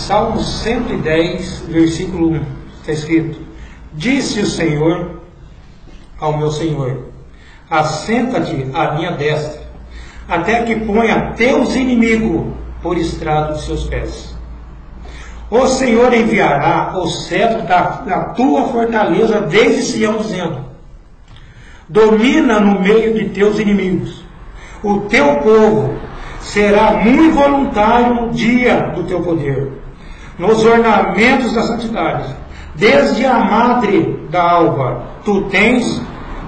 Salmo 110, versículo 1, está escrito: Disse o Senhor ao meu Senhor: assenta-te à minha destra, até que ponha teus inimigos por estrado de seus pés. O Senhor enviará o cetro da tua fortaleza desde Sião, dizendo: domina no meio de teus inimigos. O teu povo será muito voluntário no dia do teu poder, nos ornamentos da santidade. Desde a madre da alva, tu tens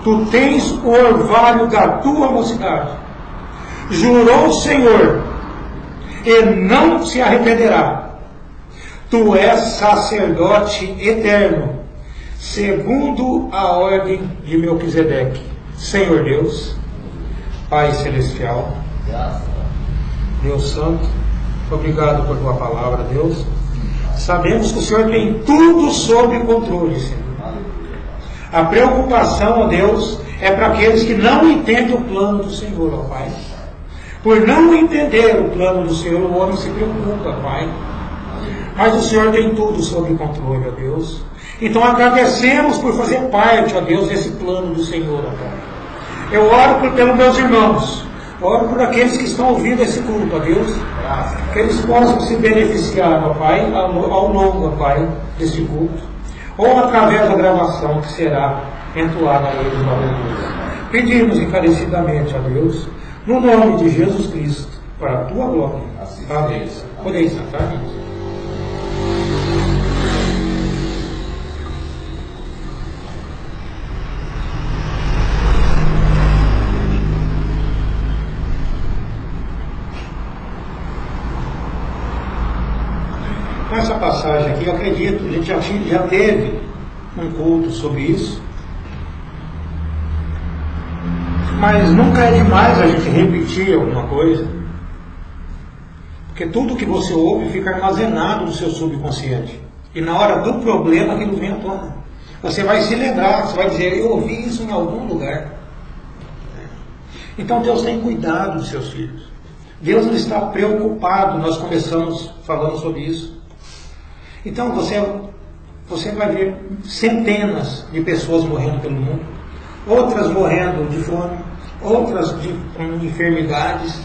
o orvalho da tua mocidade. Jurou o Senhor, e não se arrependerá. Tu és sacerdote eterno, segundo a ordem de Melquisedeque. Senhor Deus, Pai Celestial, Deus Santo, obrigado por tua palavra, Deus. Sabemos que o Senhor tem tudo sob controle, Senhor. A preocupação, ó Deus, é para aqueles que não entendem o plano do Senhor, ó Pai. Por não entender o plano do Senhor, o homem se preocupa, Pai. Mas o Senhor tem tudo sob controle, ó Deus. Então agradecemos por fazer parte, ó Deus, desse plano do Senhor, ó Pai. Eu oro pelos meus irmãos, oro por aqueles que estão ouvindo esse culto, ó Deus, que eles possam se beneficiar, ó Pai, ao longo, ó Pai, desse culto, ou através da gravação que será entoada a eles, ó Deus. Pedimos encarecidamente, ó Deus, no nome de Jesus Cristo, para a tua glória. Amém. Podeis sentar, irmãos. Nessa passagem aqui, eu acredito, a gente já teve um culto sobre isso, mas nunca é demais a gente repetir alguma coisa, porque tudo que você ouve fica armazenado no seu subconsciente, e na hora do problema aquilo vem à tona. Você vai se lembrar, você vai dizer: eu ouvi isso em algum lugar. Então Deus tem cuidado dos seus filhos. Deus não está preocupado. Nós começamos falando sobre isso. Então você vai ver centenas de pessoas morrendo pelo mundo, outras morrendo de fome, outras com enfermidades,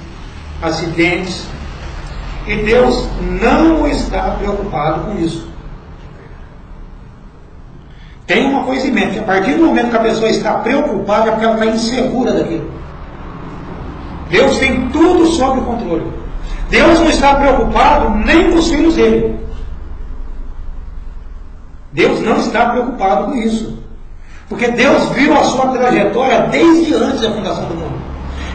acidentes, e Deus não está preocupado com isso. Tem uma coisa em mente, que a partir do momento que a pessoa está preocupada, é porque ela está insegura daquilo. Deus tem tudo sob controle. Deus não está preocupado nem com os filhos dele. Deus não está preocupado com isso, porque Deus viu a sua trajetória desde antes da fundação do mundo.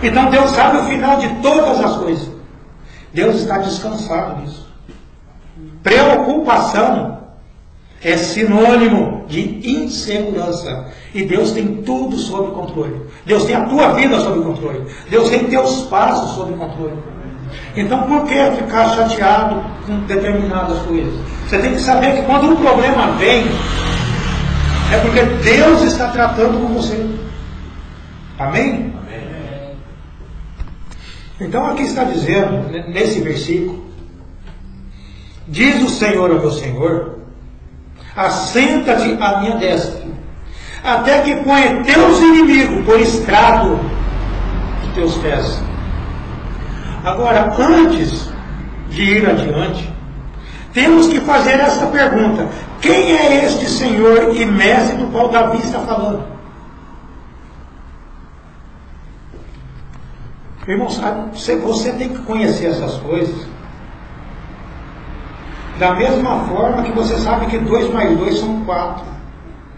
Então Deus sabe o final de todas as coisas. Deus está descansado nisso. Preocupação é sinônimo de insegurança, e Deus tem tudo sob controle. Deus tem a tua vida sob controle. Deus tem teus passos sob controle. Então por que ficar chateado com determinadas coisas? Você tem que saber que quando um problema vem, é porque Deus está tratando com você. Amém? Amém. Então aqui está dizendo, nesse versículo: diz o Senhor ao meu Senhor: assenta-te à minha destra, até que ponha teus inimigos por estrado de teus pés. Agora, antes de ir adiante, temos que fazer esta pergunta: quem é este Senhor e mestre do qual Davi está falando? Irmãos, você tem que conhecer essas coisas da mesma forma que você sabe que 2 mais 2 são 4,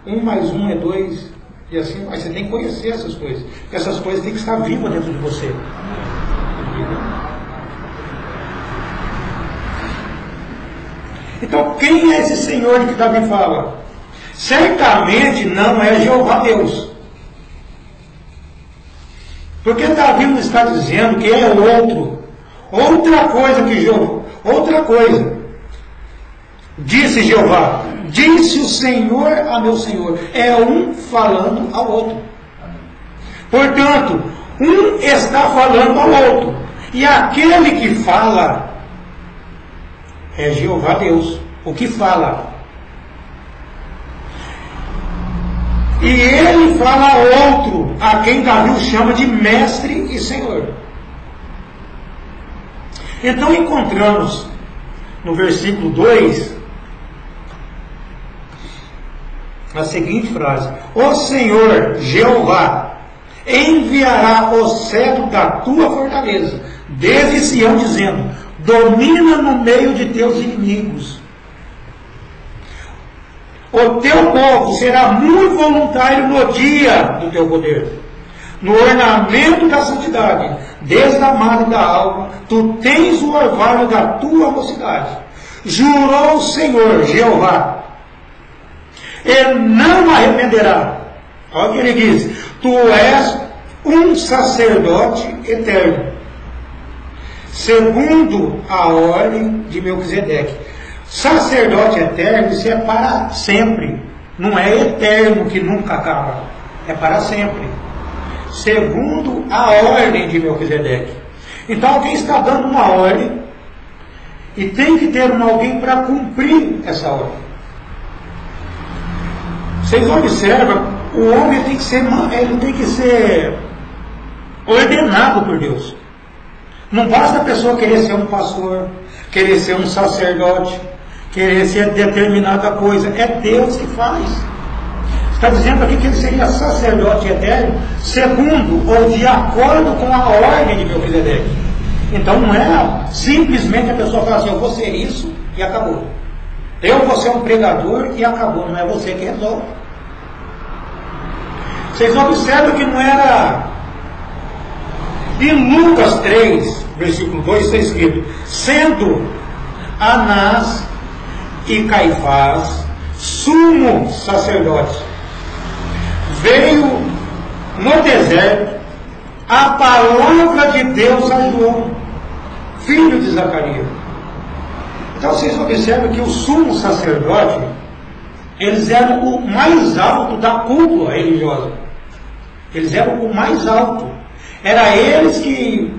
1 mais 1 é 2, e assim vai. Você tem que conhecer essas coisas, porque essas coisas têm que estar vivas dentro de você. Então, quem é esse Senhor de que Davi fala? Certamente não é Jeová Deus. Porque Davi não está dizendo que é outro. Outra coisa que Jeová. Outra coisa. Disse Jeová: disse o Senhor a meu Senhor. É um falando ao outro. Portanto, um está falando ao outro. E aquele que fala É Jeová Deus, o que fala. E ele fala a outro, a quem Davi o chama de mestre e senhor. Então encontramos no versículo 2 a seguinte frase: O Senhor Jeová enviará o cetro da tua fortaleza desde Sião, dizendo: domina no meio de teus inimigos. O teu povo será muito voluntário no dia do teu poder, no ornamento da santidade, desde da alva, tu tens o orvalho da tua mocidade. Jurou o Senhor Jeová, e não arrependerá. Olha o que ele diz: tu és um sacerdote eterno, segundo a ordem de Melquisedeque. Sacerdote eterno, isso é para sempre. Não é eterno que nunca acaba. É para sempre. Segundo a ordem de Melquisedeque. Então alguém está dando uma ordem e tem que ter alguém para cumprir essa ordem. Vocês observam, o homem tem que ser ordenado por Deus. Não basta a pessoa querer ser um pastor, querer ser um sacerdote, querer ser determinada coisa. É Deus que faz. Está dizendo aqui que ele seria sacerdote eterno, segundo ou de acordo com a ordem de Melquisedeque. Então não é simplesmente a pessoa falar assim: eu vou ser isso e acabou. Eu vou ser um pregador e acabou. Não é você que resolve. Vocês observam que não era. Em Lucas 3, versículo 2, está escrito: sendo Anás e Caifás sumo sacerdote, veio no deserto a palavra de Deus a João, filho de Zacarias. Então vocês observam que o sumo sacerdote, eles eram o mais alto da cúpula religiosa. Eles eram o mais alto. Era eles que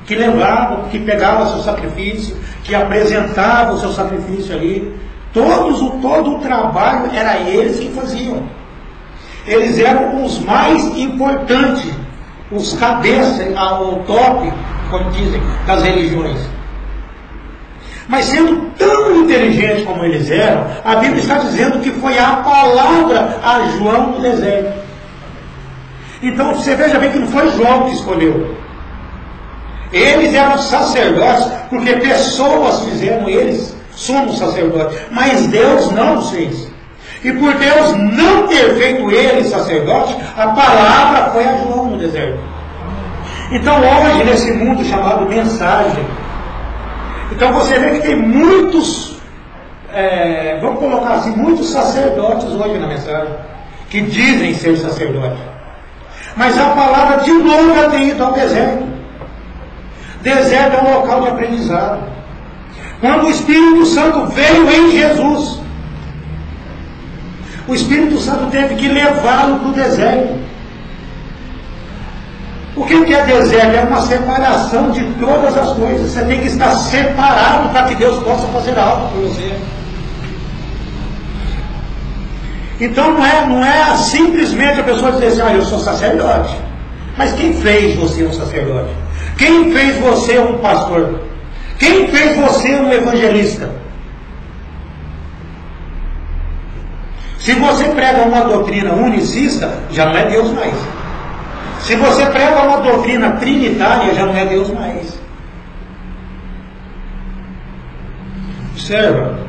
levavam, que pegavam o seu sacrifício, que apresentavam o seu sacrifício ali. Todo o trabalho era eles que faziam. Eles eram os mais importantes, os cabeças, ao top, como dizem, das religiões. Mas sendo tão inteligentes como eles eram, a Bíblia está dizendo que foi a palavra a João no deserto. Então você veja bem que não foi João que escolheu. Eles eram sacerdotes porque pessoas fizeram eles somos sacerdotes, mas Deus não os fez. E por Deus não ter feito eles sacerdotes, a palavra foi a João no deserto. Então hoje, nesse mundo chamado mensagem, então você vê que tem muitos, vamos colocar assim, muitos sacerdotes hoje na mensagem, que dizem ser sacerdotes. Mas a palavra de novo tem ido ao deserto. Deserto é um local de aprendizado. Quando o Espírito Santo veio em Jesus, o Espírito Santo teve que levá-lo para o deserto. O que é deserto? É uma separação de todas as coisas. Você tem que estar separado para que Deus possa fazer algo por você. Então não é simplesmente a pessoa dizer assim: eu sou sacerdote. Mas quem fez você um sacerdote? Quem fez você um pastor? Quem fez você um evangelista? Se você prega uma doutrina unicista, já não é Deus mais. Se você prega uma doutrina trinitária, já não é Deus mais. Observa.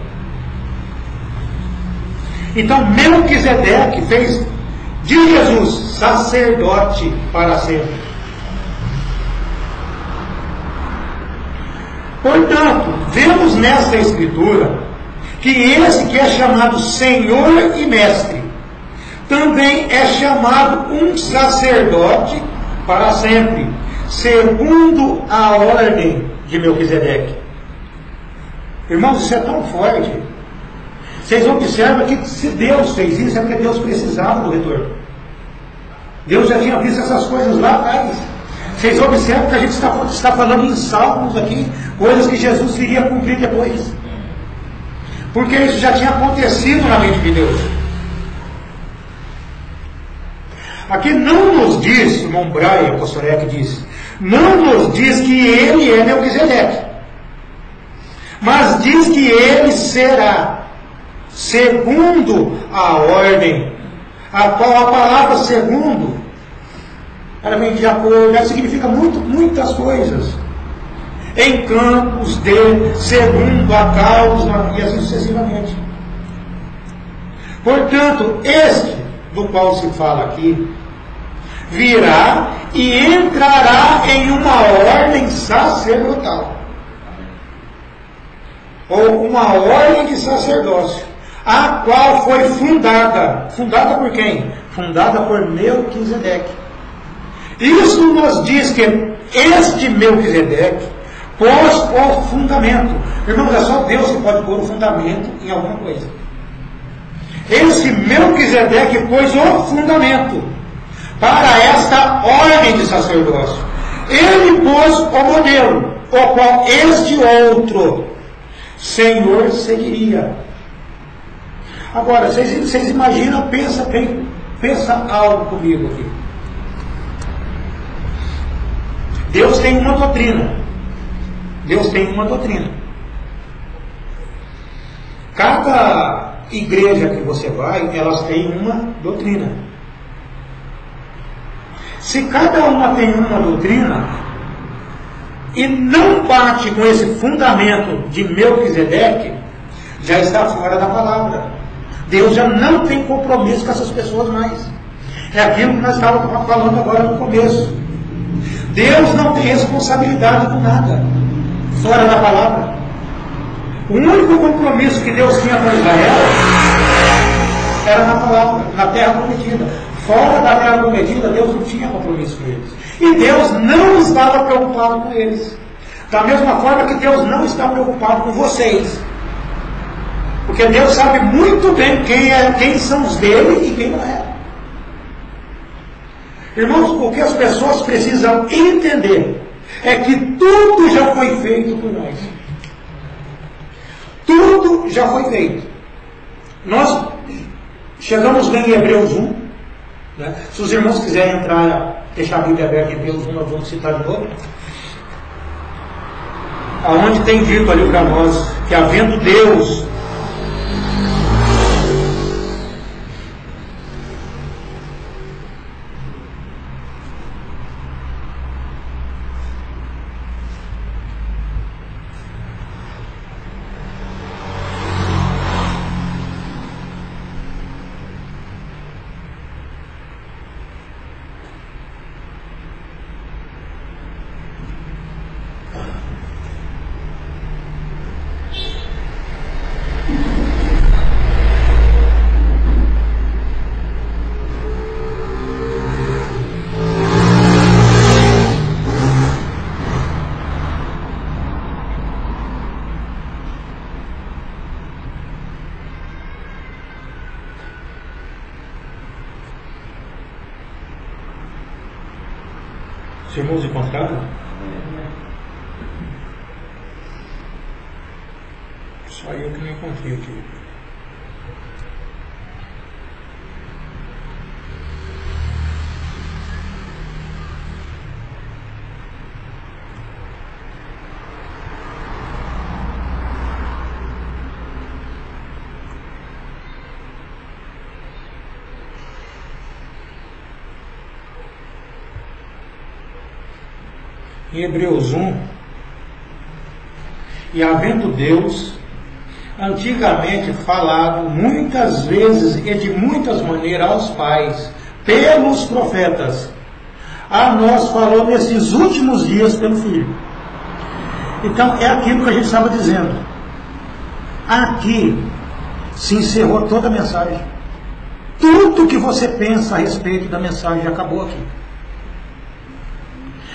Então Melquisedeque fez de Jesus sacerdote para sempre. Portanto, vemos nesta escritura que esse que é chamado Senhor e Mestre também é chamado um sacerdote para sempre, segundo a ordem de Melquisedeque. Irmãos, isso é tão forte. Vocês observam que se Deus fez isso, é porque Deus precisava do retorno. Deus já tinha visto essas coisas lá atrás. Vocês observam que a gente está falando em salmos aqui, coisas que Jesus iria cumprir depois. Porque isso já tinha acontecido na mente de Deus. Aqui não nos diz, o irmão Brian Postorek diz, não nos diz que ele é Melquisedeque, mas diz que ele será, segundo a ordem, a qual a palavra segundo, ela vem de acordo, ela significa muitas coisas. Em campos de, segundo a causa, e assim sucessivamente. Portanto, este do qual se fala aqui, virá e entrará em uma ordem sacerdotal. Ou uma ordem de sacerdócio, a qual foi fundada. Fundada por quem? Fundada por Melquisedeque. Isso nos diz que este Melquisedeque pôs o fundamento. Irmãos, é só Deus que pode pôr o fundamento em alguma coisa. Esse Melquisedeque pôs o fundamento para esta ordem de sacerdócio. Ele pôs o modelo, o qual este outro Senhor seguiria. Agora, vocês imaginam, pensa algo comigo aqui. Deus tem uma doutrina. Deus tem uma doutrina. Cada igreja que você vai, elas têm uma doutrina. Se cada uma tem uma doutrina e não bate com esse fundamento de Melquisedeque, já está fora da palavra. Deus já não tem compromisso com essas pessoas mais. É aquilo que nós estávamos falando agora no começo. Deus não tem responsabilidade com nada fora da palavra. O único compromisso que Deus tinha com Israel era na palavra, na terra prometida. Fora da terra prometida, Deus não tinha compromisso com eles. E Deus não estava preocupado com eles. Da mesma forma que Deus não está preocupado com vocês. Porque Deus sabe muito bem quem são os dele e quem não é. Irmãos, o que as pessoas precisam entender é que tudo já foi feito por nós. Tudo já foi feito. Nós chegamos bem em Hebreus 1. Né? Se os irmãos quiserem entrar, deixar a Bíblia aberta em Hebreus 1, nós vamos citar de novo. Aonde tem dito ali para nós que havendo Deus os irmãos encontraram? Só eu que não encontrei aqui. Em Hebreus 1, e havendo Deus antigamente falado muitas vezes e de muitas maneiras aos pais, pelos profetas, a nós falou nesses últimos dias pelo Filho. Então é aquilo que a gente estava dizendo. Aqui se encerrou toda a mensagem. Tudo que você pensa a respeito da mensagem já acabou aqui.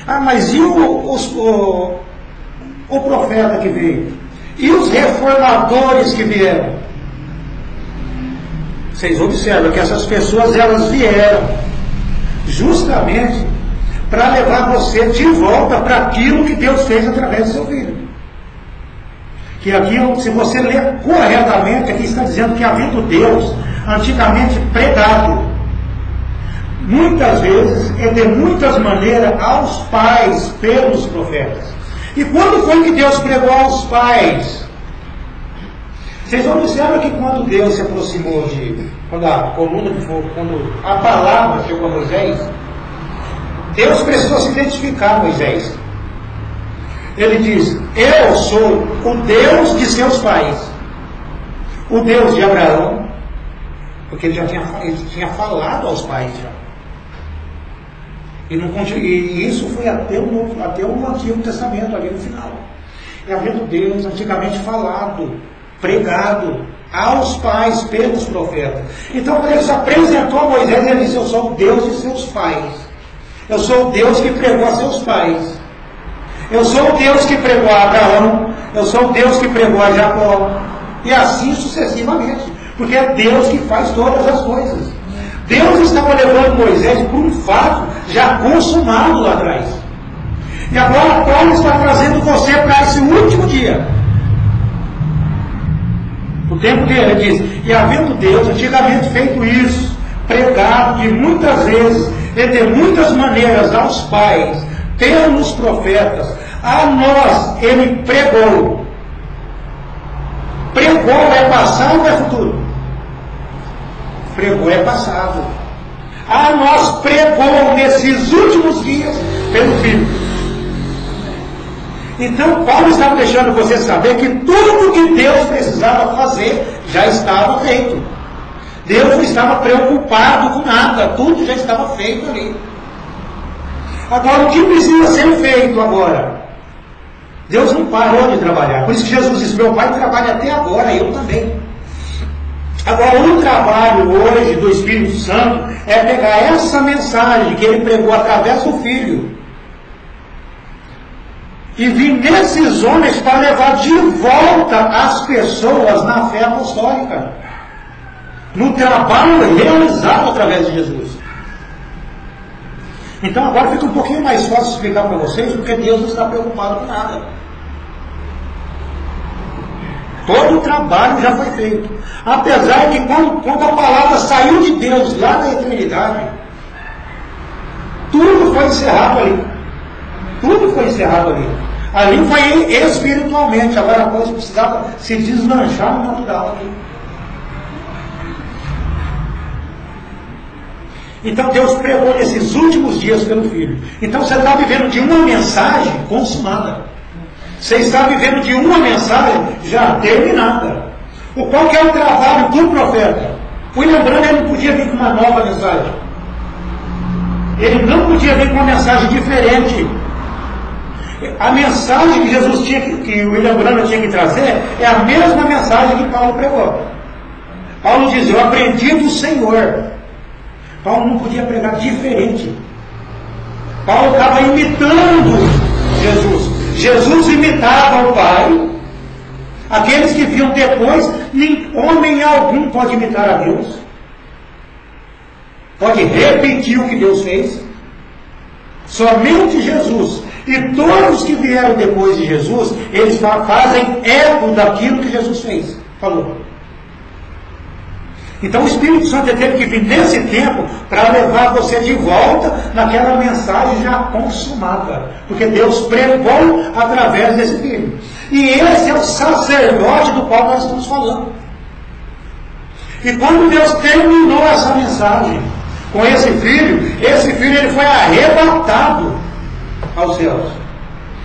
Ah, mas e o profeta que veio? E os reformadores que vieram? Vocês observam que essas pessoas, elas vieram justamente para levar você de volta para aquilo que Deus fez através do seu Filho. Que aqui, se você ler corretamente, aqui está dizendo que havendo Deus antigamente pregado, muitas vezes e de muitas maneiras, aos pais pelos profetas. E quando foi que Deus pregou aos pais? Vocês observam que quando Deus se aproximou quando a coluna de fogo, quando a palavra chegou a Moisés, Deus precisou se identificar a Moisés. Ele diz: eu sou o Deus de seus pais, o Deus de Abraão, porque ele tinha falado aos pais já. E isso foi até o Antigo Testamento, ali no final. E havendo Deus antigamente falado, pregado aos pais pelos profetas. Então, quando ele se apresentou a Moisés, ele disse: eu sou o Deus de seus pais. Eu sou o Deus que pregou a seus pais. Eu sou o Deus que pregou a Abraão. Eu sou o Deus que pregou a Jacó. E assim sucessivamente. Porque é Deus que faz todas as coisas. Deus estava levando Moisés para um fato já consumado lá atrás. E agora Paulo está trazendo você para esse último dia. O tempo dele, ele diz: e havendo Deus antigamente feito isso, pregado de muitas vezes e de muitas maneiras aos pais, pelos profetas, a nós ele pregou. Pregou é passado ou é futuro? Pregou é passado. A nós pregou nesses últimos dias pelo Filho. Então Paulo estava deixando você saber que tudo o que Deus precisava fazer já estava feito. Deus não estava preocupado com nada, tudo já estava feito ali. Agora, o que precisa ser feito agora? Deus não parou de trabalhar. Por isso que Jesus disse: meu Pai trabalha até agora, eu também. Agora, o trabalho hoje do Espírito Santo é pegar essa mensagem que ele pregou através do Filho e vir nesses homens para levar de volta as pessoas na fé apostólica, no trabalho realizado através de Jesus. Então agora fica um pouquinho mais fácil explicar para vocês, porque Deus não está preocupado com nada. Todo o trabalho já foi feito. Apesar que quando a palavra saiu de Deus lá na eternidade, tudo foi encerrado ali. Tudo foi encerrado ali. Ali foi espiritualmente, agora a coisa precisava se deslanchar no natural ali. Então Deus pregou nesses últimos dias pelo Filho. Então você está vivendo de uma mensagem consumada. Você está vivendo de uma mensagem já terminada. Qual que é o trabalho do profeta? William Branham, ele não podia vir com uma nova mensagem. Ele não podia vir com uma mensagem diferente. A mensagem que Jesus tinha, que o William Branham tinha que trazer, é a mesma mensagem que Paulo pregou. Paulo diz: eu aprendi do Senhor. Paulo não podia pregar diferente. Paulo estava imitando Jesus. Jesus imitava o Pai. Aqueles que viam depois, nem homem algum pode imitar a Deus. Pode repetir o que Deus fez. Somente Jesus. E todos que vieram depois de Jesus, eles fazem eco daquilo que Jesus fez. Falou. Então o Espírito Santo teve que vir nesse tempo para levar você de volta naquela mensagem já consumada. Porque Deus pregou através desse Filho. E esse é o sacerdote do qual nós estamos falando. E quando Deus terminou essa mensagem com esse Filho ele foi arrebatado aos céus.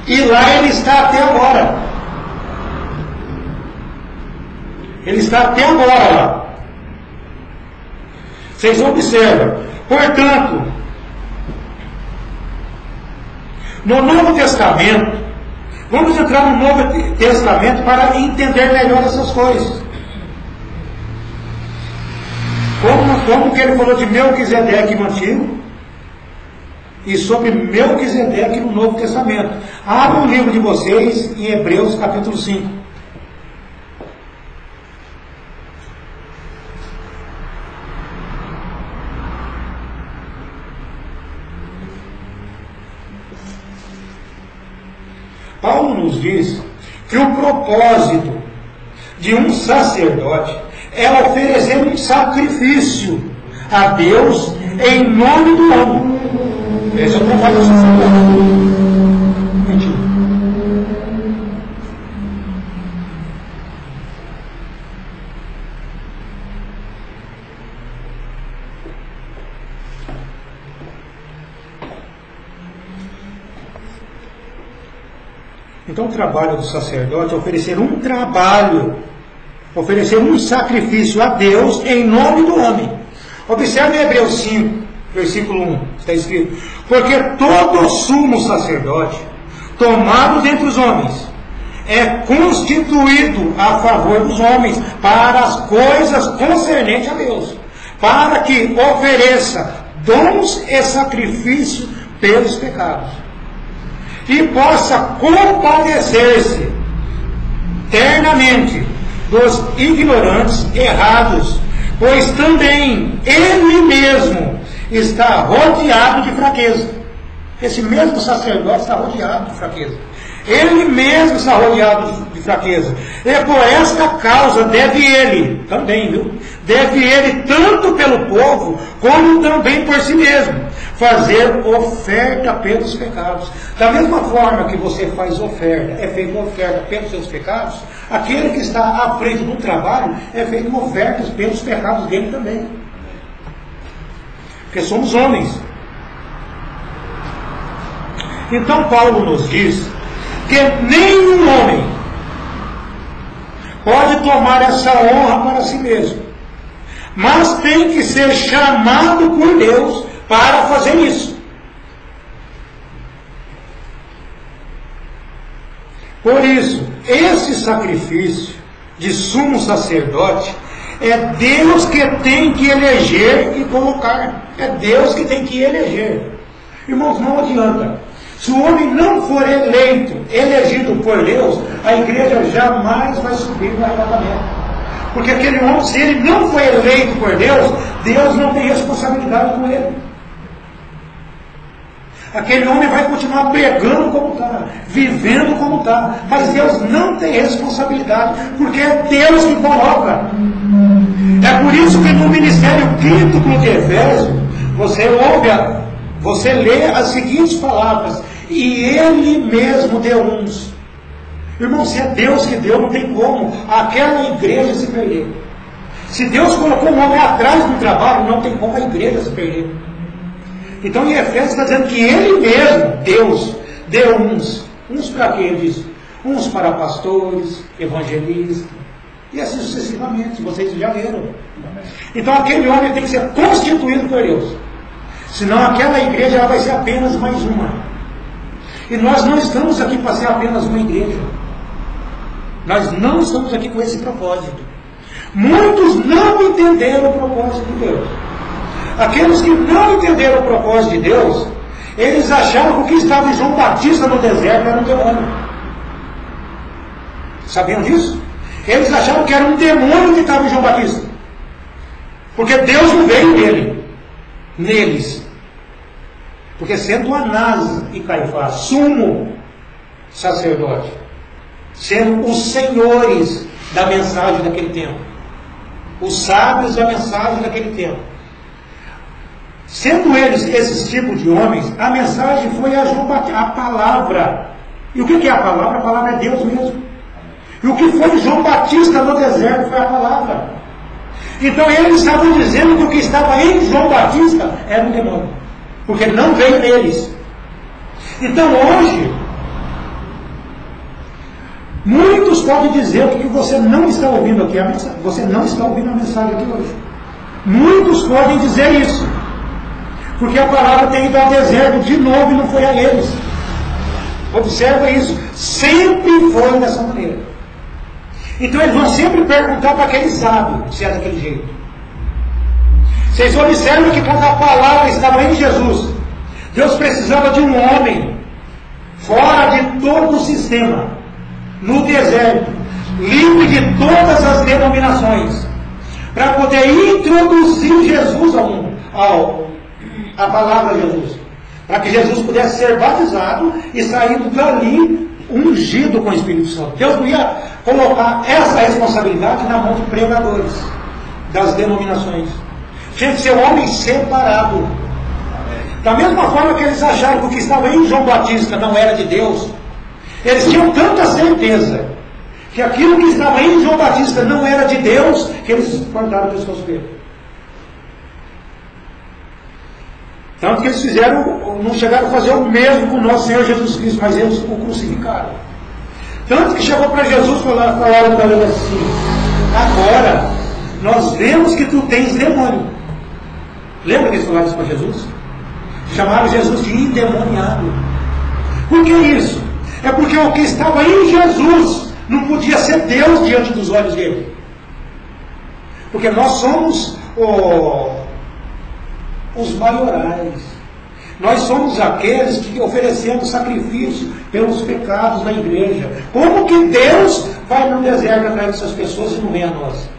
E lá ele está até agora. Ele está até agora lá. Vocês observam, portanto, no Novo Testamento, vamos entrar no Novo Testamento para entender melhor essas coisas. Como que ele falou de Melquisedeque no Antigo e sobre Melquisedeque no Novo Testamento. Abra o livro de vocês em Hebreus capítulo 5. Paulo nos diz que o propósito de um sacerdote é oferecer um sacrifício a Deus em nome do homem. Esse é o trabalho do sacerdote. Então o trabalho do sacerdote é oferecer um trabalho, oferecer um sacrifício a Deus em nome do homem. Observe em Hebreus 5, versículo 1, está escrito: porque todo sumo sacerdote, tomado dentre os homens, é constituído a favor dos homens, para as coisas concernentes a Deus, para que ofereça dons e sacrifício pelos pecados, e possa compadecer-se ternamente dos ignorantes errados, pois também ele mesmo está rodeado de fraqueza. Esse mesmo sacerdote está rodeado de fraqueza. Ele mesmo está rodeado de fraqueza. E por esta causa deve ele, também, viu? Deve ele, tanto pelo povo, como também por si mesmo, fazer oferta pelos pecados. Da mesma forma que você faz oferta, é feita oferta pelos seus pecados, aquele que está à frente do trabalho é feito ofertas pelos pecados dele também. Porque somos homens. Então Paulo nos diz que nenhum homem pode tomar essa honra para si mesmo, mas tem que ser chamado por Deus para fazer isso. Por isso, esse sacrifício de sumo sacerdote é Deus que tem que eleger e colocar. É Deus que tem que eleger. Irmãos, não adianta. Se o homem não for elegido por Deus, a igreja jamais vai subir no arrebatamento. Porque aquele homem, se ele não foi eleito por Deus, Deus não tem responsabilidade com ele. Aquele homem vai continuar pregando como está, vivendo como está, mas Deus não tem responsabilidade, porque é Deus que coloca. É por isso que no ministério quíntuplo de Efésios, você lê as seguintes palavras: e Ele mesmo deu uns. Irmão, se é Deus que deu, não tem como aquela igreja se perder. Se Deus colocou um homem atrás do trabalho, não tem como a igreja se perder. Então em Efésios está dizendo que Ele mesmo, Deus, deu uns. Uns para quê? Ele diz: uns para pastores, evangelistas, e assim sucessivamente. Vocês já leram. Então aquele homem tem que ser constituído por Deus. Senão aquela igreja ela vai ser apenas mais uma. E nós não estamos aqui para ser apenas uma igreja. Nós não estamos aqui com esse propósito. Muitos não entenderam o propósito de Deus. Aqueles que não entenderam o propósito de Deus, eles acharam que o que estava em João Batista no deserto era um demônio. Sabiam disso? Eles acharam que era um demônio que estava em João Batista. Porque Deus não veio neles. Porque sendo Anás e Caifás sumo sacerdote, sendo os senhores da mensagem daquele tempo, os sábios da mensagem daquele tempo, sendo eles esses tipos de homens, a mensagem foi a João Batista, a palavra. E o que é a palavra? A palavra é Deus mesmo. E o que foi João Batista no deserto foi a palavra. Então eles estavam dizendo que o que estava em João Batista era um demônio, porque não veio neles. Então hoje, muitos podem dizer que você não está ouvindo aqui a mensagem, você não está ouvindo a mensagem aqui hoje. Muitos podem dizer isso, porque a palavra tem ido ao deserto de novo e não foi a eles. Observa isso, sempre foi dessa maneira. Então eles vão sempre perguntar para aquele sábio se é daquele jeito. Vocês observam que quando a palavra estava em Jesus, Deus precisava de um homem fora de todo o sistema, no deserto, livre de todas as denominações, para poder introduzir Jesus ao mundo, a palavra de Jesus, para que Jesus pudesse ser batizado e saindo dali ungido ungido com o Espírito Santo. Deus não ia colocar essa responsabilidade na mão de pregadores das denominações. Tinha que ser um homem separado. Da mesma forma que eles acharam que o que estava em João Batista não era de Deus, eles tinham tanta certeza que aquilo que estava em João Batista não era de Deus, que eles cortaram o pescoço dele. Tanto que eles não chegaram a fazer o mesmo com o nosso Senhor Jesus Cristo, mas eles o crucificaram. Tanto que chegou para Jesus e falaram para ele assim: agora nós vemos que tu tens demônio. Lembra que eles falaram isso para Jesus? Chamaram Jesus de endemoniado. Por que isso? É porque o que estava em Jesus não podia ser Deus diante dos olhos dele. Porque nós somos os maiorais. Nós somos aqueles que oferecemos sacrifício pelos pecados da igreja. Como que Deus vai no deserto atrás dessas pessoas e não vem a nós?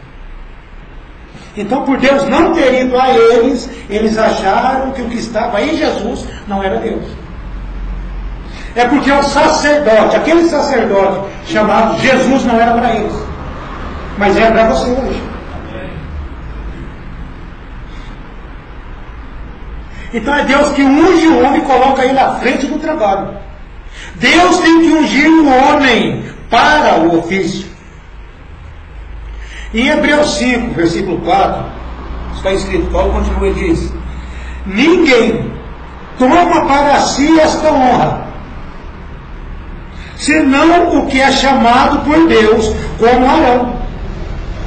Então, por Deus não ter ido a eles, eles acharam que o que estava em Jesus não era Deus. É porque o sacerdote, aquele sacerdote chamado Jesus, não era para eles, mas é para você hoje. Então é Deus que unge o homem e coloca ele à frente do trabalho. Deus tem que ungir o homem para o ofício. Em Hebreus 5, versículo 4, está escrito, Paulo continua e diz: ninguém toma para si esta honra, senão o que é chamado por Deus, como Arão.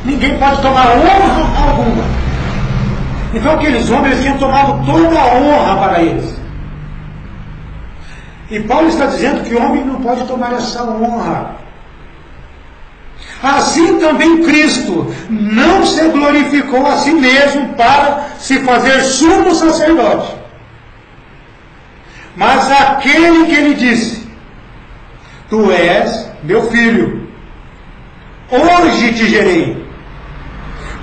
Ninguém pode tomar honra alguma. Então aqueles homens eles tinham tomado toda a honra para eles. E Paulo está dizendo que o homem não pode tomar essa honra. Assim também Cristo não se glorificou a si mesmo para se fazer sumo sacerdote, mas aquele que lhe disse: tu és meu filho, hoje te gerei.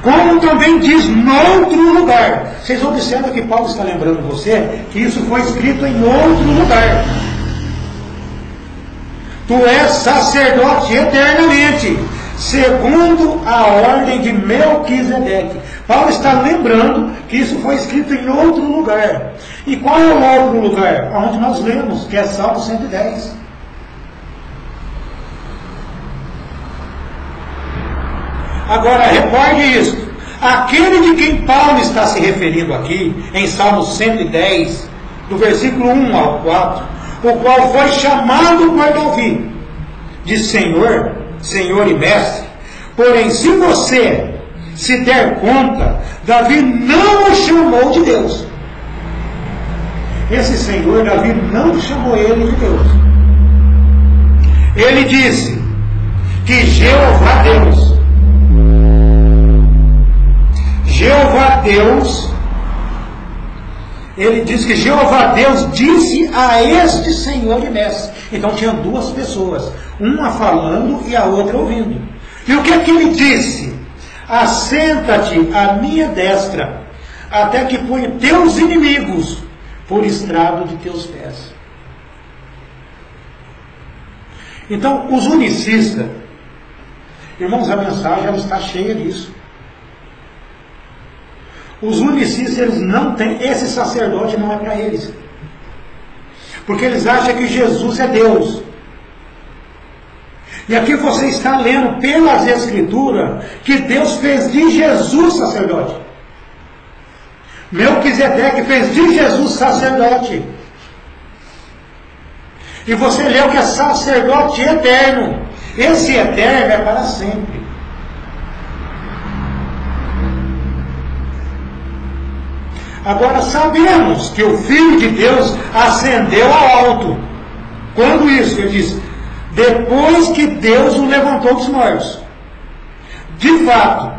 Como também diz noutro lugar. Vocês observam que Paulo está lembrando você que isso foi escrito em outro lugar. Tu és sacerdote eternamente, segundo a ordem de Melquisedeque. Paulo está lembrando que isso foi escrito em outro lugar. E qual é o outro lugar? Onde nós lemos, que é Salmo 110. Agora, recorde isso. Aquele de quem Paulo está se referindo aqui, em Salmo 110, do versículo 1 ao 4, o qual foi chamado por Davi de Senhor, Senhor e Mestre. Porém, se você se der conta, Davi não o chamou de Deus. Esse Senhor, Davi não chamou ele de Deus. Ele disse que Jeová Deus, ele diz que Jeová Deus disse a este Senhor e Mestre. Então tinha duas pessoas, uma falando e a outra ouvindo. E o que é que ele disse? Assenta-te à minha destra, até que ponha teus inimigos por estrado de teus pés. Então, os unicistas, irmãos, a mensagem ela está cheia disso. Os unicistas, eles não têm, esse sacerdote não é para eles. Porque eles acham que Jesus é Deus. E aqui você está lendo pelas Escrituras que Deus fez de Jesus sacerdote. Melquisedeque fez de Jesus sacerdote. E você leu que é sacerdote eterno. Esse eterno é para sempre. Agora sabemos que o Filho de Deus ascendeu ao alto. Quando isso? Ele diz: depois que Deus o levantou dos mortos. De fato,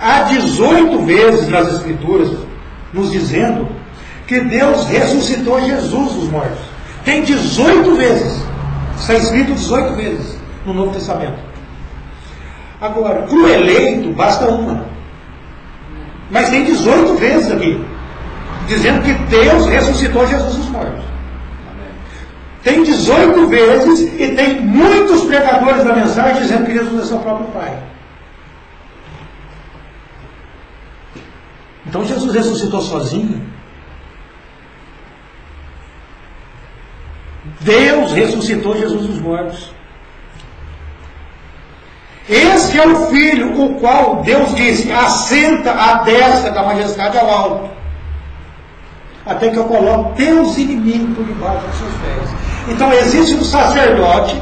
há 18 vezes nas Escrituras nos dizendo que Deus ressuscitou Jesus dos mortos. Tem 18 vezes. Está escrito 18 vezes no Novo Testamento. Agora, para o eleito basta uma. Mas tem 18 vezes aqui dizendo que Deus ressuscitou Jesus dos mortos. Tem 18 vezes e tem muitos da mensagem dizendo que Jesus é seu próprio Pai. Então Jesus ressuscitou sozinho? Deus ressuscitou Jesus dos mortos. Esse é o Filho, o qual Deus disse: assenta à destra da majestade ao alto, até que eu coloque teus inimigos por debaixo dos seus pés. Então existe um sacerdote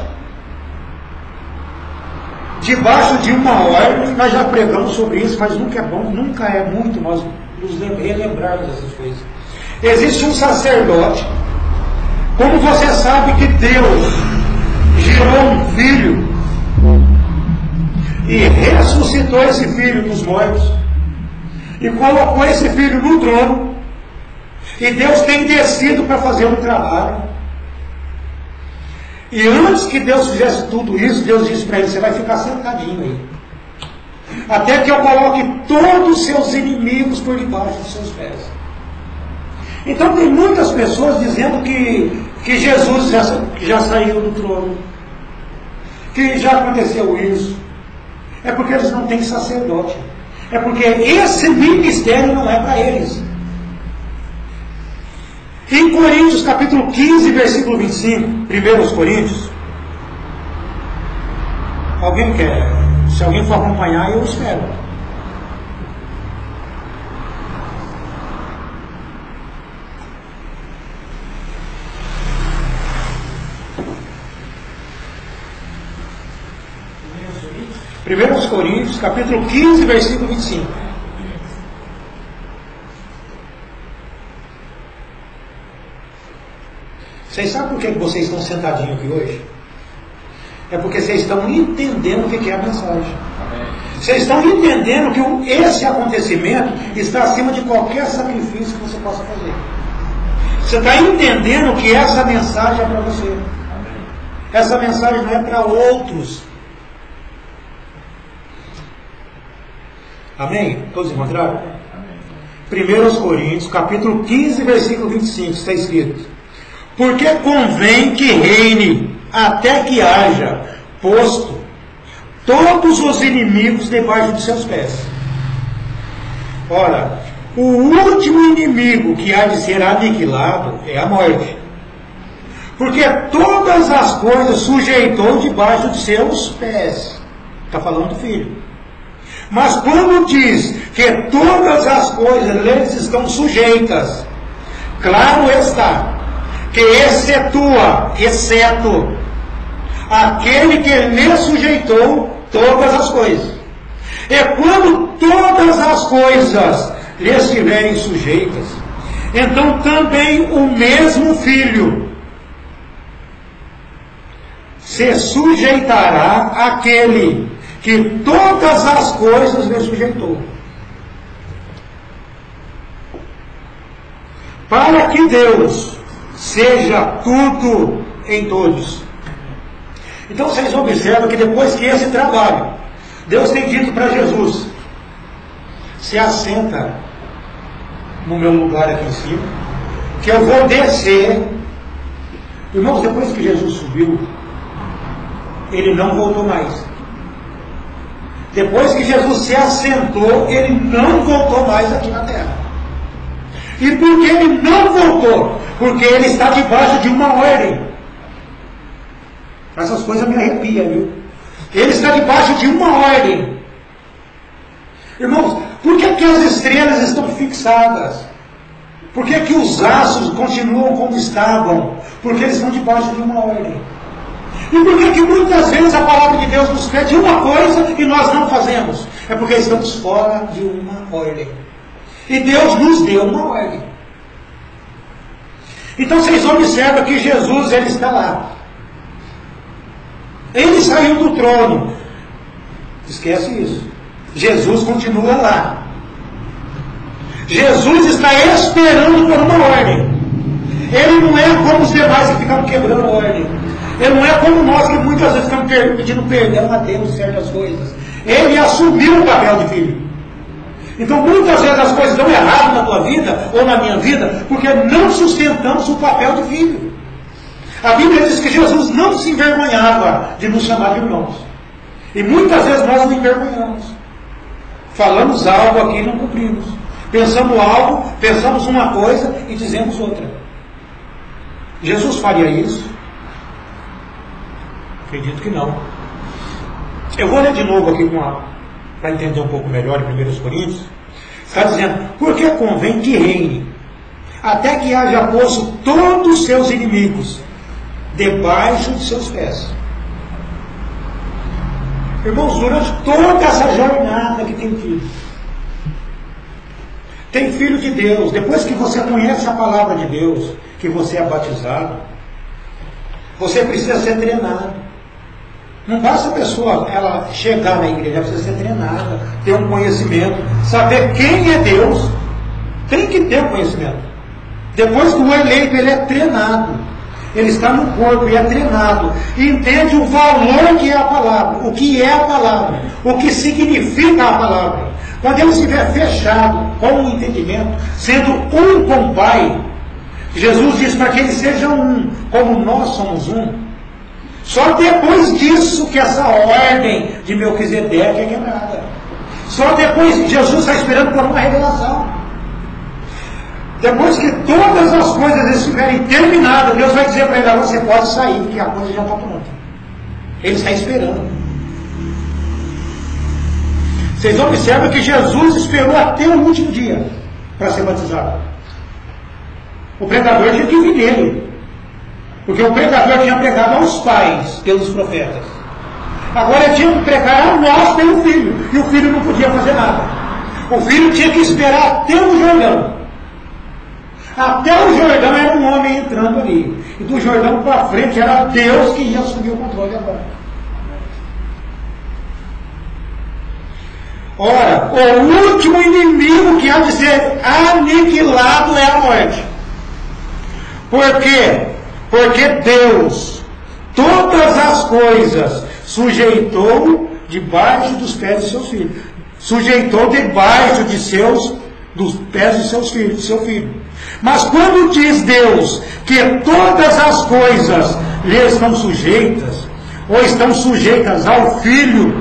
debaixo de uma ordem. Nós já pregamos sobre isso, mas nunca é bom, nunca é muito nós nos relembrarmos dessas coisas. Existe um sacerdote. Como você sabe que Deus gerou um filho e ressuscitou esse filho dos mortos e colocou esse filho no trono, e Deus tem descido para fazer um trabalho. E antes que Deus fizesse tudo isso, Deus disse para ele: você vai ficar sentadinho aí, até que eu coloque todos os seus inimigos por debaixo dos seus pés. Então tem muitas pessoas dizendo que Jesus já saiu do trono, que já aconteceu isso. É porque eles não têm sacerdote. É porque esse ministério não é para eles. Em Coríntios capítulo 15, versículo 25, 1 Coríntios. Alguém quer? Se alguém for acompanhar, eu espero. Primeiros Coríntios, capítulo 15, versículo 25. Vocês sabem por que vocês estão sentadinhos aqui hoje? É porque vocês estão entendendo o que é a mensagem. Vocês estão entendendo que esse acontecimento está acima de qualquer sacrifício que você possa fazer. Você está entendendo que essa mensagem é para você. Essa mensagem não é para outros. Amém? Todos encontraram? 1 Coríntios, capítulo 15, versículo 25, está escrito: porque convém que reine até que haja posto todos os inimigos debaixo de seus pés. Ora, o último inimigo que há de ser aniquilado é a morte, porque todas as coisas sujeitou debaixo de seus pés. Está falando do Filho. Mas quando diz que todas as coisas lhes estão sujeitas, claro está que exceto aquele que lhe sujeitou todas as coisas. E quando todas as coisas lhe estiverem sujeitas, então também o mesmo Filho se sujeitará àquele que todas as coisas lhe sujeitou, para que Deus seja tudo em todos. Então vocês observam que depois que esse trabalho, Deus tem dito para Jesus: se assenta no meu lugar aqui em cima, que eu vou descer. Irmãos, depois que Jesus subiu, ele não voltou mais. Depois que Jesus se assentou, ele não voltou mais aqui na terra. E por que ele não voltou? Porque ele está debaixo de uma ordem. Essas coisas me arrepiam, viu? Ele está debaixo de uma ordem. Irmãos, por que as estrelas estão fixadas? Por que os aços continuam como estavam? Porque eles estão debaixo de uma ordem. E por que muitas vezes a palavra de Deus nos pede uma coisa e nós não fazemos? É porque estamos fora de uma ordem. E Deus nos deu uma ordem. Então vocês observam que Jesus, ele está lá. Ele saiu do trono. Esquece isso. Jesus continua lá. Jesus está esperando por uma ordem. Ele não é como os demais que ficam quebrando a ordem. Ele não é como nós que muitas vezes ficamos pedindo perdão a Deus em certas coisas. Ele assumiu o papel de filho. Então muitas vezes as coisas dão errado na tua vida ou na minha vida porque não sustentamos o papel de filho. A Bíblia diz que Jesus não se envergonhava de nos chamar de irmãos. E muitas vezes nós nos envergonhamos. Falamos algo aqui e não cumprimos. Pensamos algo, pensamos uma coisa e dizemos outra. Jesus faria isso? Acredito que não. Eu vou ler de novo aqui para entender um pouco melhor em 1 Coríntios. Está dizendo, porque convém que reine, até que haja posto todos os seus inimigos debaixo de seus pés. Irmãos, durante toda essa jornada que tem filho de Deus, depois que você conhece a palavra de Deus, que você é batizado, você precisa ser treinado. Não basta a pessoa ela chegar na igreja, ela precisa ser treinada, ter um conhecimento, saber quem é Deus, tem que ter um conhecimento. Depois que o eleito ele é treinado, ele está no corpo e é treinado, e entende o valor que é a palavra, o que é a palavra, o que significa a palavra. Quando ele estiver fechado com o entendimento, sendo um com o Pai, Jesus diz para que eles sejam um, como nós somos um. Só depois disso que essa ordem de Melquisedeque é quebrada. Só depois, Jesus está esperando por uma revelação. Depois que todas as coisas estiverem terminadas, Deus vai dizer para ele, você pode sair, porque a coisa já está pronta. Ele está esperando. Vocês observam que Jesus esperou até o último dia para ser batizado. O pregador tinha que vir nele. Porque o pregador tinha pregado aos pais pelos profetas. Agora ele tinha que pregar a nós pelo filho. E o filho não podia fazer nada. O filho tinha que esperar até o Jordão. Até o Jordão era um homem entrando ali. E do Jordão para frente era Deus que ia assumir o controle agora. Ora, o último inimigo que há de ser aniquilado é a morte. Por quê? Porque Deus todas as coisas sujeitou debaixo dos pés de seus filhos. Sujeitou debaixo dos pés de seus filhos, de seu filho. Mas quando diz Deus que todas as coisas lhe estão sujeitas, ou estão sujeitas ao Filho,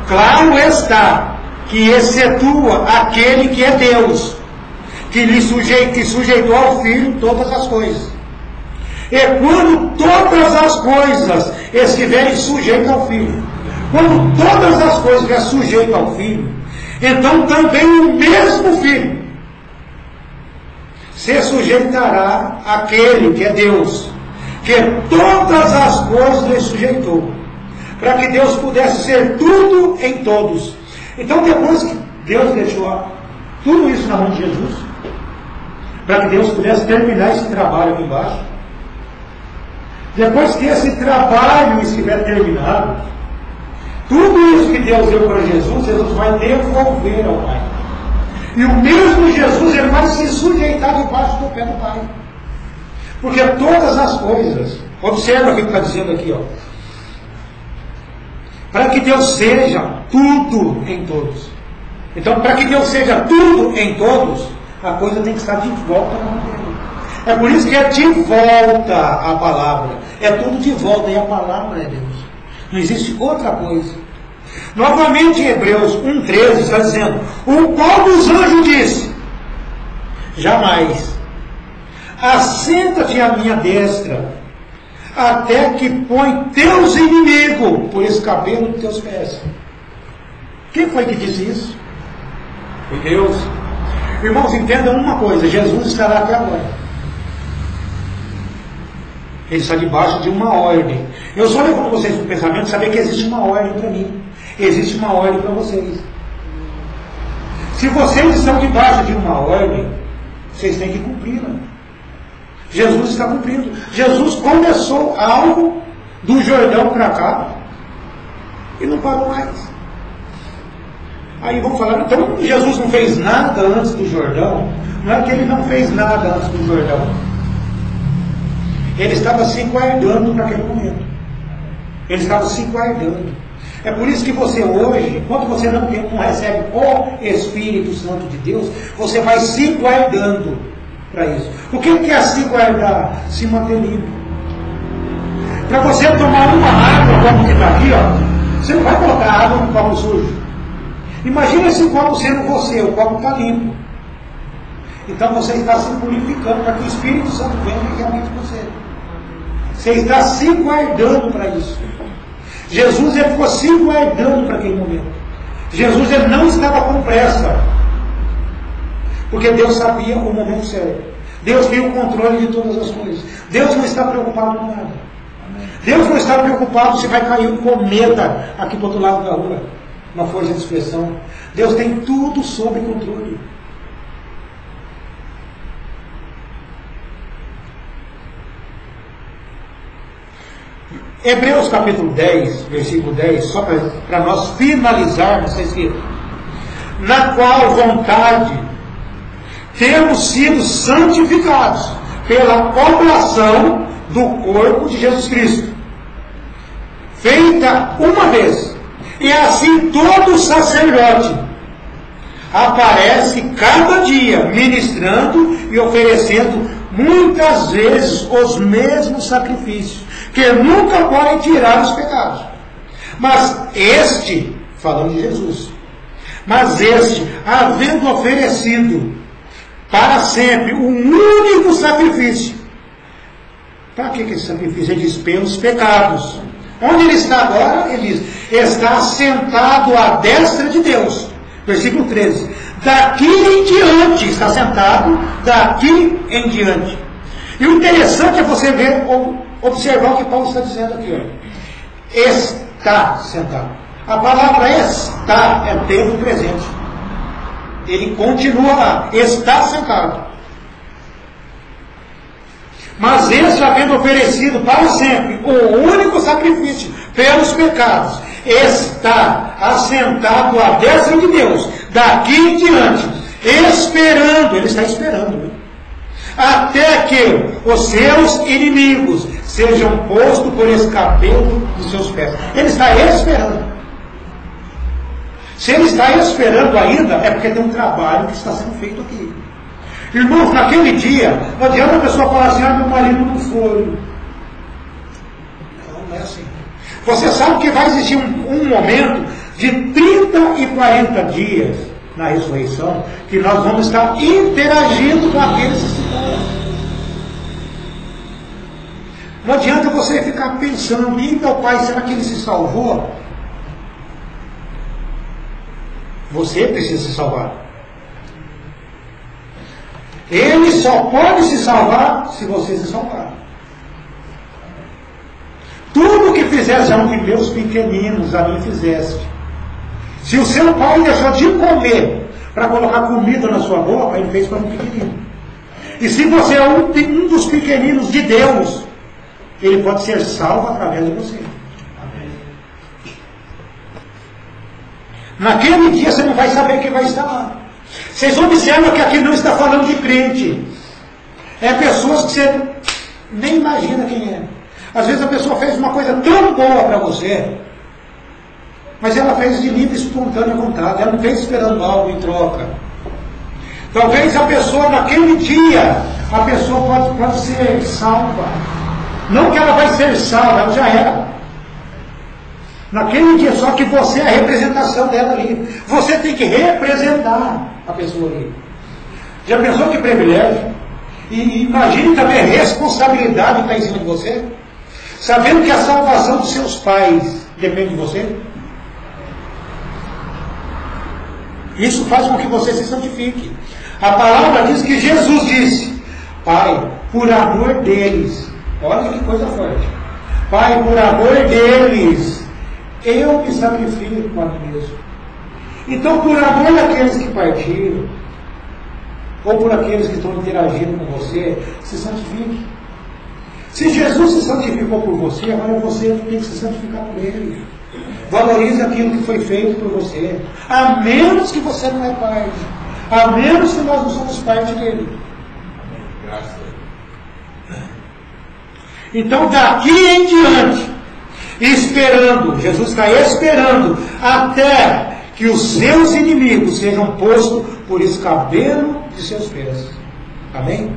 claro está que excetua aquele que é Deus, que sujeitou ao Filho todas as coisas. E quando todas as coisas estiverem sujeitas ao Filho, quando todas as coisas estiverem sujeitas ao Filho, então também o mesmo Filho se sujeitará àquele que é Deus, que todas as coisas lhe sujeitou, para que Deus pudesse ser tudo em todos. Então, depois que Deus deixou tudo isso na mão de Jesus, para que Deus pudesse terminar esse trabalho aqui embaixo, depois que esse trabalho estiver terminado, tudo isso que Deus deu para Jesus, Jesus vai devolver ao Pai. E o mesmo Jesus, ele vai se sujeitar debaixo do pé do Pai. Porque todas as coisas, observa o que está dizendo aqui, ó. Para que Deus seja tudo em todos. Então, para que Deus seja tudo em todos, a coisa tem que estar de volta na mão dele. É por isso que é de volta a palavra. É tudo de volta, e a palavra é Deus. Não existe outra coisa. Novamente em Hebreus 1,13 está dizendo, o qual dos anjos disse, jamais, assenta-te à minha destra, até que põe teus inimigos por escabelo dos teus pés. Quem foi que disse isso? Foi Deus. Irmãos, entendam uma coisa, Jesus estará aqui agora. Ele está debaixo de uma ordem. Eu só levo vocês para o pensamento saber que existe uma ordem para mim. Existe uma ordem para vocês. Se vocês estão debaixo de uma ordem, vocês têm que cumpri-la. Jesus está cumprindo. Jesus começou algo do Jordão para cá e não parou mais. Aí vão falar, então Jesus não fez nada antes do Jordão? Não é que ele não fez nada antes do Jordão. Ele estava se guardando para aquele momento. Ele estava se guardando. É por isso que você hoje, enquanto você não recebe o Espírito Santo de Deus, você vai se guardando para isso. O que é se guardar? Se manter limpo. Para você tomar uma água, como que está aqui, ó, você não vai colocar água no copo sujo. Imagina esse copo sendo você, o copo está limpo. Então você está se purificando para que o Espírito Santo venha realmente você. Você está se guardando para isso. Jesus ele ficou se guardando para aquele momento. Jesus ele não estava com pressa. Porque Deus sabia o momento certo. Deus tem o controle de todas as coisas. Deus não está preocupado com nada. Deus não está preocupado se vai cair um cometa aqui do outro lado da rua. Uma força de expressão. Deus tem tudo sob controle. Hebreus capítulo 10, versículo 10, só para nós finalizarmos, está escrito: na qual vontade temos sido santificados pela oblação do corpo de Jesus Cristo, feita uma vez, e assim todo sacerdote aparece cada dia ministrando e oferecendo muitas vezes os mesmos sacrifícios, que nunca podem tirar os pecados. Mas este, falando de Jesus, mas este, havendo oferecido para sempre um único sacrifício. Para que esse sacrifício? Ele diz, pelos pecados. Onde ele está agora? Ele diz, está sentado à destra de Deus. Versículo 13. Daqui em diante, está sentado, daqui em diante. E o interessante é você ver, observar o que Paulo está dizendo aqui. Ó. Está sentado. A palavra está é tempo presente. Ele continua lá, está sentado. Mas este, havendo oferecido para sempre o único sacrifício pelos pecados, está assentado à destra de Deus, daqui em diante, esperando, ele está esperando, né? Até que os seus inimigos sejam postos por escabelo dos seus pés. Ele está esperando. Se ele está esperando ainda, é porque tem um trabalho que está sendo feito aqui. Irmãos, naquele dia, não adianta a pessoa falar assim, meu marido não foi. Não é assim. Você sabe que vai existir um momento de 30 e 40 dias na ressurreição, que nós vamos estar interagindo com aqueles que estão. Não adianta você ficar pensando, e meu pai, será que ele se salvou? Você precisa se salvar. Ele só pode se salvar se você se salvar. Tudo que fizesse a um de meus pequeninos, a mim fizeste. Se o seu pai deixou de comer para colocar comida na sua boca, ele fez para um pequenino. E se você é um dos pequeninos de Deus, ele pode ser salvo através de você. Naquele dia você não vai saber quem vai estar lá. Vocês observam que aqui não está falando de crente. É pessoas que você nem imagina quem é. Às vezes a pessoa fez uma coisa tão boa para você, mas ela fez de livre e espontânea vontade. Ela não fez esperando algo em troca. Talvez a pessoa naquele dia, a pessoa pode ser salva. Não que ela vai ser salva, ela já era. Naquele dia, só que você é a representação dela ali. Você tem que representar a pessoa ali. Já pensou que privilégio? E imagine também a responsabilidade que está em cima de você. Sabendo que a salvação dos seus pais depende de você. Isso faz com que você se santifique. A palavra diz que Jesus disse, Pai, por amor deles, olha que coisa forte, Pai, por amor deles, eu me sacrifico a mim mesmo. Então, por amor daqueles que partiram, ou por aqueles que estão interagindo com você, se santifique. Se Jesus se santificou por você, agora você tem que se santificar por Ele. Valorize aquilo que foi feito por você. A menos que você não é parte. A menos que nós não somos parte dele. Então, daqui em diante, esperando, Jesus está esperando, até que os seus inimigos sejam postos por escabelo de seus pés. Amém?